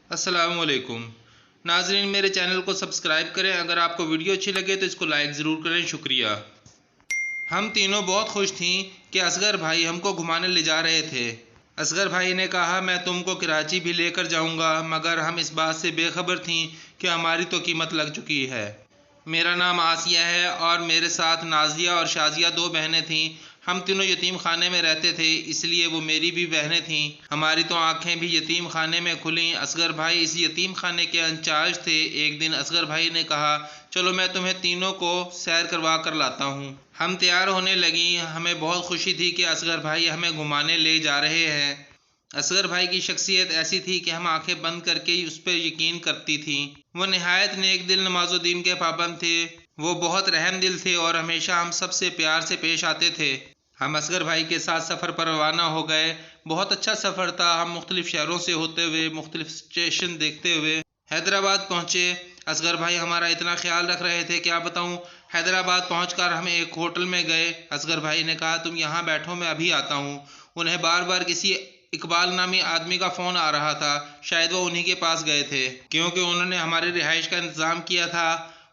السلام علیکم ناظرین، میرے چینل کو سبسکرائب کریں۔ اگر آپ کو ویڈیو اچھی لگے تو اس کو لائک ضرور کریں، شکریہ۔ ہم تینوں بہت خوش تھیں کہ اصغر بھائی ہم کو گھمانے لے جا رہے تھے۔ اصغر بھائی نے کہا میں تم کو کراچی بھی لے کر جاؤں گا، مگر ہم اس بات سے بے خبر تھیں کہ ہماری تو قیمت لگ چکی ہے۔ میرا نام آسیہ ہے اور میرے ساتھ نازیہ اور شازیہ دو بہنیں تھیں۔ ہم تینوں یتیم خانے میں رہتے تھے، اس لیے وہ میری بھی بہنیں تھیں۔ ہماری تو آنکھیں بھی یتیم خانے میں کھلیں۔ اصغر بھائی اس یتیم خانے کے انچارج تھے۔ ایک دن اصغر بھائی نے کہا چلو میں تمہیں تینوں کو سیر کروا کر لاتا ہوں۔ ہم تیار ہونے لگیں۔ ہمیں بہت خوشی تھی کہ اصغر بھائی ہمیں گھمانے لے جا رہے ہیں۔ اصغر بھائی کی شخصیت ایسی تھی کہ ہم آنکھیں بند کر کے اس پر یقین کرتی تھیں۔ وہ نہایت نیک دل، نماز و دین کے پابند تھے۔ وہ بہت رحم دل تھے اور ہمیشہ ہم سب سے پیار سے پیش آتے تھے۔ ہم اصغر بھائی کے ساتھ سفر پر روانہ ہو گئے۔ بہت اچھا سفر تھا۔ ہم مختلف شہروں سے ہوتے ہوئے، مختلف اسٹیشن دیکھتے ہوئے حیدرآباد پہنچے۔ اصغر بھائی ہمارا اتنا خیال رکھ رہے تھے کیا بتاؤں۔ حیدرآباد پہنچ کر ہم ایک ہوٹل میں گئے۔ اصغر بھائی نے کہا تم یہاں بیٹھو، میں ابھی آتا ہوں۔ انہیں بار بار کسی اقبال نامی آدمی کا فون آ رہا تھا، شاید وہ انہی کے پاس گئے تھے، کیونکہ انہوں نے ہماری رہائش کا انتظام کیا تھا۔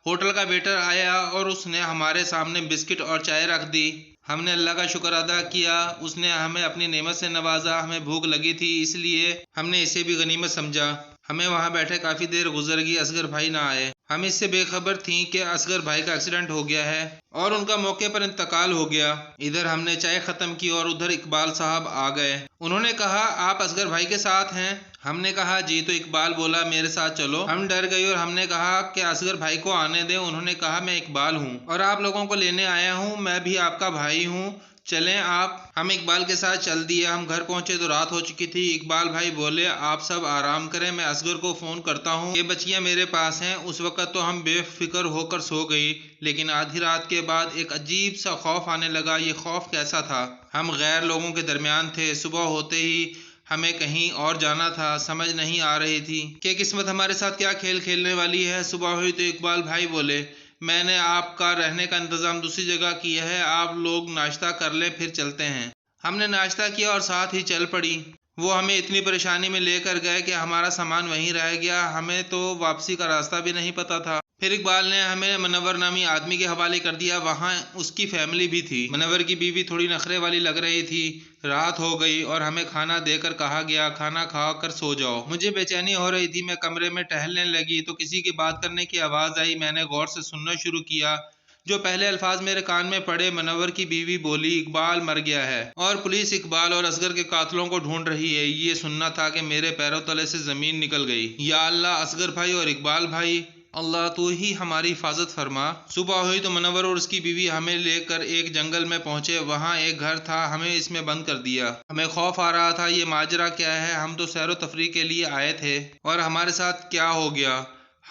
ہوٹل کا ویٹر آیا اور اس نے ہمارے سامنے بسکٹ اور چائے رکھ دی۔ ہم نے اللہ کا شکر ادا کیا، اس نے ہمیں اپنی نعمت سے نوازا۔ ہمیں بھوک لگی تھی، اس لیے ہم نے اسے بھی غنیمت سمجھا۔ ہمیں وہاں بیٹھے کافی دیر گزر گئی، اصغر بھائی نہ آئے۔ ہم اس سے بے خبر تھیں کہ اصغر بھائی کا ایکسیڈنٹ ہو گیا ہے اور ان کا موقع پر انتقال ہو گیا۔ ادھر ہم نے چائے ختم کی اور ادھر اقبال صاحب آ گئے۔ انہوں نے کہا آپ اصغر بھائی کے ساتھ ہیں؟ ہم نے کہا جی، تو اقبال بولا میرے ساتھ چلو۔ ہم ڈر گئی اور ہم نے کہا کہ اصغر بھائی کو آنے دیں۔ انہوں نے کہا میں اقبال ہوں اور آپ لوگوں کو لینے آیا ہوں، میں بھی آپ کا بھائی ہوں، چلیں آپ۔ ہم اقبال کے ساتھ چل دیے۔ ہم گھر پہنچے تو رات ہو چکی تھی۔ اقبال بھائی بولے آپ سب آرام کریں، میں اصغر کو فون کرتا ہوں، یہ بچیاں میرے پاس ہیں۔ اس وقت تو ہم بے فکر ہو کر سو گئی، لیکن آدھی رات کے بعد ایک عجیب سا خوف آنے لگا۔ یہ خوف کیسا تھا؟ ہم غیر لوگوں کے درمیان تھے، صبح ہوتے ہی ہمیں کہیں اور جانا تھا، سمجھ نہیں آ رہی تھی کہ قسمت ہمارے ساتھ کیا کھیل کھیلنے والی ہے۔ صبح ہوئی تو اقبال بھائی بولے میں نے آپ کا رہنے کا انتظام دوسری جگہ کیا ہے، آپ لوگ ناشتہ کر لیں پھر چلتے ہیں۔ ہم نے ناشتہ کیا اور ساتھ ہی چل پڑی۔ وہ ہمیں اتنی پریشانی میں لے کر گئے کہ ہمارا سامان وہیں رہ گیا، ہمیں تو واپسی کا راستہ بھی نہیں پتا تھا۔ پھر اقبال نے ہمیں منور نامی آدمی کے حوالے کر دیا، وہاں اس کی فیملی بھی تھی۔ منور کی بیوی تھوڑی نخرے والی لگ رہی تھی۔ رات ہو گئی اور ہمیں کھانا دے کر کہا گیا کھانا کھا کر سو جاؤ۔ مجھے بے چینی ہو رہی تھی، میں کمرے میں ٹہلنے لگی تو کسی کی بات کرنے کی آواز آئی۔ میں نے غور سے سننا شروع کیا۔ جو پہلے الفاظ میرے کان میں پڑے، منور کی بیوی بولی اقبال مر گیا ہے اور پولیس اقبال اور اصغر کے قاتلوں کو ڈھونڈ رہی ہے۔ یہ سننا تھا کہ میرے پیروں تلے سے زمین نکل گئی۔ یا اللہ، اصغر بھائی اور اقبال بھائی، اللہ تو ہی ہماری حفاظت فرما۔ صبح ہوئی تو منور اور اس کی بیوی ہمیں لے کر ایک جنگل میں پہنچے۔ وہاں ایک گھر تھا، ہمیں اس میں بند کر دیا۔ ہمیں خوف آ رہا تھا، یہ ماجرا کیا ہے؟ ہم تو سیر و تفریح کے لیے آئے تھے اور ہمارے ساتھ کیا ہو گیا؟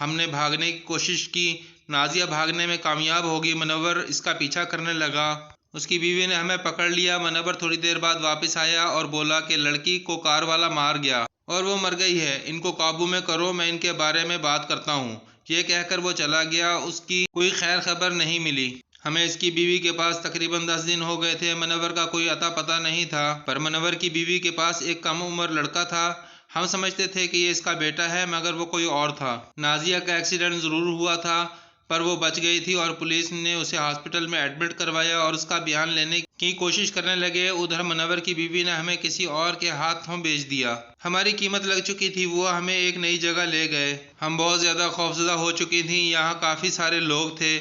ہم نے بھاگنے کی کوشش کی، نازیہ بھاگنے میں کامیاب ہوگی، منور اس کا پیچھا کرنے لگا۔ اس کی بیوی نے ہمیں پکڑ لیا۔ منور تھوڑی دیر بعد واپس آیا اور بولا کہ لڑکی کو کار والا مار گیا اور وہ مر گئی ہے، ان کو قابو میں کرو، میں ان کے بارے میں بات کرتا ہوں۔ یہ کہہ کر وہ چلا گیا۔ اس کی کوئی خیر خبر نہیں ملی۔ ہمیں اس کی بیوی کے پاس تقریباً 10 دن ہو گئے تھے۔ منور کا کوئی اتا پتہ نہیں تھا، پر منور کی بیوی کے پاس ایک کم عمر لڑکا تھا۔ ہم سمجھتے تھے کہ یہ اس کا بیٹا ہے، مگر وہ کوئی اور تھا۔ نازیہ کا ایکسیڈنٹ ضرور ہوا تھا، پر وہ بچ گئی تھی اور پولیس نے اسے ہاسپٹل میں ایڈمٹ کروایا اور اس کا بیان لینے کی کوشش کرنے لگے۔ ادھر منور کی بیوی نے ہمیں کسی اور کے ہاتھوں بیچ دیا۔ ہماری قیمت لگ چکی تھی، وہ ہمیں ایک نئی جگہ لے گئے۔ ہم بہت زیادہ خوفزدہ ہو چکی تھیں، یہاں کافی سارے لوگ تھے۔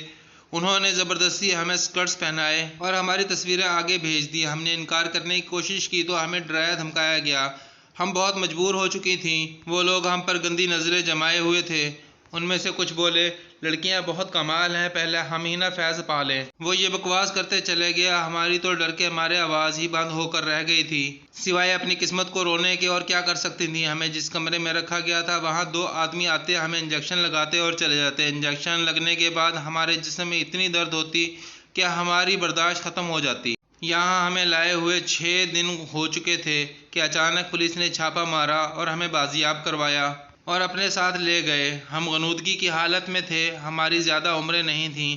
انہوں نے زبردستی ہمیں اسکرٹس پہنائے اور ہماری تصویریں آگے بھیج دی۔ ہم نے انکار کرنے کی کوشش کی تو ہمیں ڈرایا دھمکایا گیا۔ ہم بہت مجبور ہو چکی تھیں۔ وہ لوگ ہم پر گندی نظریں جمائے ہوئے تھے۔ ان میں سے کچھ بولے لڑکیاں بہت کمال ہیں، پہلے ہم ہی نہ فیض پا لیں۔ وہ یہ بکواس کرتے چلے گیا۔ ہماری تو ڈر کے مارے آواز ہی بند ہو کر رہ گئی تھی، سوائے اپنی قسمت کو رونے کے، اور کیا کر سکتی تھیں۔ ہمیں جس کمرے میں رکھا گیا تھا وہاں 2 آدمی آتے، ہمیں انجیکشن لگاتے اور چلے جاتے۔ انجیکشن لگنے کے بعد ہمارے جسم میں اتنی درد ہوتی کہ ہماری برداشت ختم ہو جاتی۔ یہاں ہمیں لائے ہوئے 6 دن ہو چکے تھے کہ اچانک پولیس نے چھاپا مارا اور ہمیں بازیاب کروایا اور اپنے ساتھ لے گئے۔ ہم غنودگی کی حالت میں تھے، ہماری زیادہ عمریں نہیں تھیں۔